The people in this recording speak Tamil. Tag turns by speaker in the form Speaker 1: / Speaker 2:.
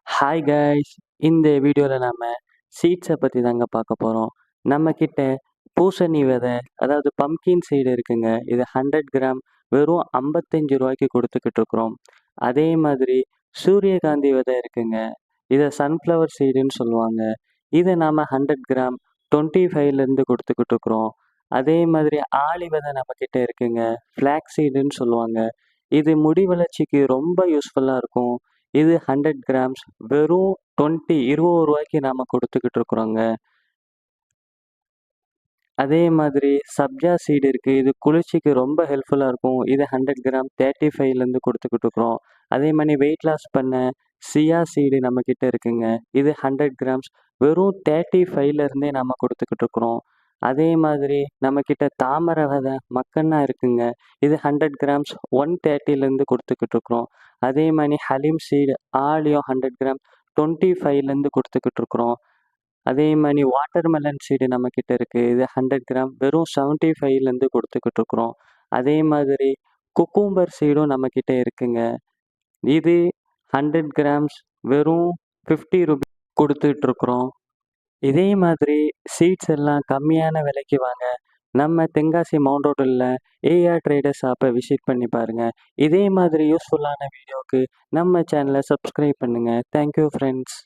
Speaker 1: Hi guys! இந்த வீடியோவில் நாம சீட்ஸை பற்றி தாங்க பார்க்க போகிறோம். நம்மக்கிட்ட பூசணி விதை, அதாவது பம்கின் சீடு இருக்குங்க. இது 100 கிராம் வெறும் 55 ரூபாய்க்கு கொடுத்துக்கிட்டு இருக்கிறோம். அதே மாதிரி சூரியகாந்தி விதை இருக்குங்க. இதை சன்ஃப்ளவர் சீடுன்னு சொல்லுவாங்க. இதை நாம் 100 கிராம் 25லேருந்து கொடுத்துக்கிட்டு இருக்கிறோம். அதே மாதிரி ஆளி விதை நம்மக்கிட்ட இருக்குங்க. ஃப்ளாக்ஸ் சீடுன்னு சொல்லுவாங்க. இது முடி வளர்ச்சிக்கு ரொம்ப யூஸ்ஃபுல்லாக இருக்கும். இது 100 கிராம்ஸ் வெறும் 20 ரூபாய்க்கு நாம கொடுத்துக்கிட்டு இருக்கிறோங்க. அதே மாதிரி சப்ஜா சீடு இருக்கு. இது குளிர்ச்சிக்கு ரொம்ப ஹெல்ப்ஃபுல்லாக இருக்கும். இது 100 கிராம் 35லேருந்து கொடுத்துக்கிட்டு இருக்கிறோம். அதே மாதிரி வெயிட் லாஸ் பண்ண சியா சீடு நம்மக்கிட்ட இருக்குங்க. இது 100 கிராம்ஸ் வெறும் 35லேருந்தே நம்ம கொடுத்துக்கிட்டு இருக்கிறோம். அதே மாதிரி நம்மக்கிட்ட தாமரை விதை மக்கன்னா இருக்குங்க. இது 100 கிராம்ஸ் 130லேருந்து கொடுத்துக்கிட்டு இருக்கிறோம். அதே மாதிரி ஹலீம் சீடு ஆலியம் 100 கிராம் 25லேருந்து கொடுத்துக்கிட்டு இருக்கிறோம். அதே மாதிரி வாட்டர்மெலன் சீடு நம்மக்கிட்ட இருக்குது. இது 100 கிராம் வெறும் 75லேருந்து கொடுத்துக்கிட்டு இருக்கிறோம். அதே மாதிரி குக்கும்பர் சீடும் நம்மக்கிட்ட இருக்குங்க. இது 100 கிராம்ஸ் வெறும் 50 ரூபீஸ் கொடுத்துட்ருக்குறோம். இதே மாதிரி சீட்ஸ் எல்லாம் கம்மியான விலைக்கு வாங்க நம்ம தென்காசி மவுண்ட் ரோட்டில் ஏஆர் ட்ரேடர்ஸ் ஆப்பை விசிட் பண்ணி பாருங்கள். இதே மாதிரி யூஸ்ஃபுல்லான வீடியோவுக்கு நம்ம சேனலை சப்ஸ்கிரைப் பண்ணுங்கள். Thank you friends.